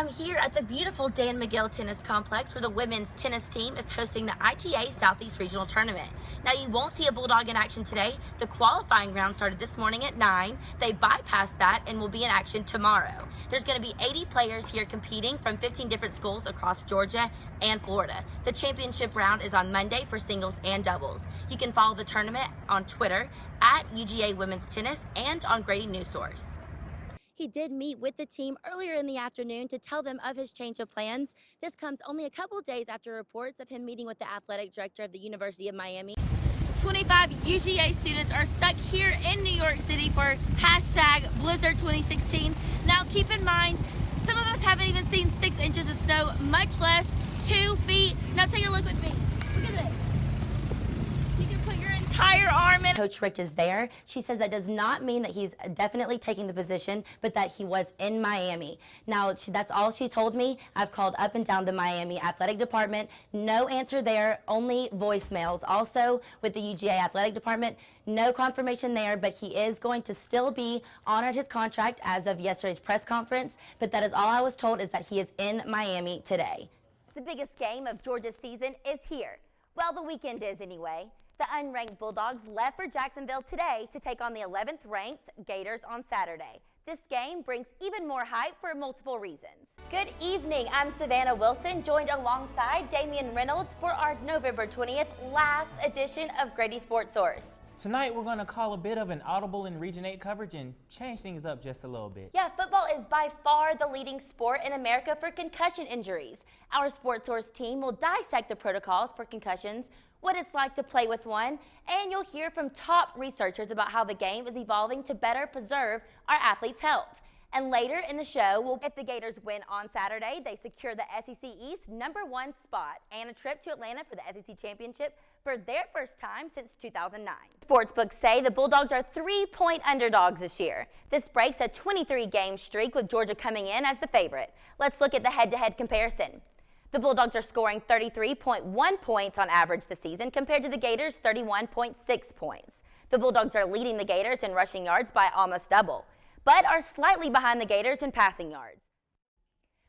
I'm here at the beautiful Dan McGill Tennis Complex where the women's tennis team is hosting the ITA Southeast Regional Tournament. Now you won't see a Bulldog in action today. The qualifying round started this morning at 9. They bypassed that and will be in action tomorrow. There's going to be 80 players here competing from 15 different schools across Georgia and Florida. The championship round is on Monday for singles and doubles. You can follow the tournament on Twitter at UGA Women's Tennis and on Grady News Source. He did meet with the team earlier in the afternoon to tell them of his change of plans. This comes only a couple days after reports of him meeting with the athletic director of the University of Miami. 25 UGA students are stuck here in New York City for #Blizzard 2016. Now keep in mind, some of us haven't even seen 6 inches of snow, much less 2 feet. Now take a look with me. Look at this. You can put your entire arm in. Coach Rick is there. She says that does not mean that he's definitely taking the position, but that he was in Miami. Now, that's all she told me. I've called up and down the Miami athletic department. No answer there, only voicemails. Also, with the UGA athletic department, no confirmation there, but he is going to still be honored his contract as of yesterday's press conference. But that is all I was told, is that he is in Miami today. The biggest game of Georgia's season is here. Well, the weekend is anyway. The unranked Bulldogs left for Jacksonville today to take on the 11th ranked Gators on Saturday. This game brings even more hype for multiple reasons. Good evening, I'm Savannah Wilson, joined alongside Damian Reynolds for our November 20th last edition of Grady Sports Source. Tonight we're going to call a bit of an audible in Region 8 coverage and change things up just a little bit. Yeah, football is by far the leading sport in America for concussion injuries. Our Sports Source team will dissect the protocols for concussions, what it's like to play with one, and you'll hear from top researchers about how the game is evolving to better preserve our athletes' health. And later in the show, if the Gators win on Saturday, they secure the SEC East #1 spot and a trip to Atlanta for the SEC Championship for their first time since 2009. Sportsbooks say the Bulldogs are 3-point underdogs this year. This breaks a 23-game streak with Georgia coming in as the favorite. Let's look at the head-to-head comparison. The Bulldogs are scoring 33.1 points on average this season compared to the Gators' 31.6 points. The Bulldogs are leading the Gators in rushing yards by almost double, but are slightly behind the Gators in passing yards.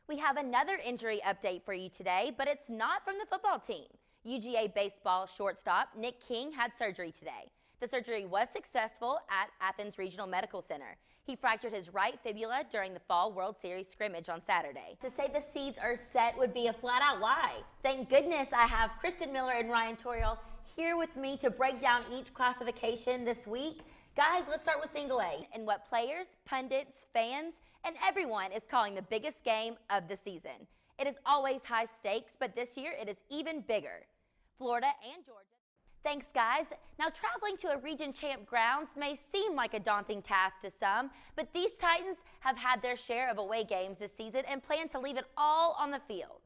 We have another injury update for you today, but it's not from the football team. UGA baseball shortstop Nick King had surgery today. The surgery was successful at Athens Regional Medical Center. He fractured his right fibula during the Fall World Series scrimmage on Saturday. To say the seeds are set would be a flat-out lie. Thank goodness I have Kristen Miller and Ryan Toriel here with me to break down each classification this week. Guys, let's start with single A and what players, pundits, fans, and everyone is calling the biggest game of the season. It is always high stakes, but this year it is even bigger. Florida and Georgia. Thanks, guys. Now, traveling to a region champ grounds may seem like a daunting task to some, but these Titans have had their share of away games this season and plan to leave it all on the field.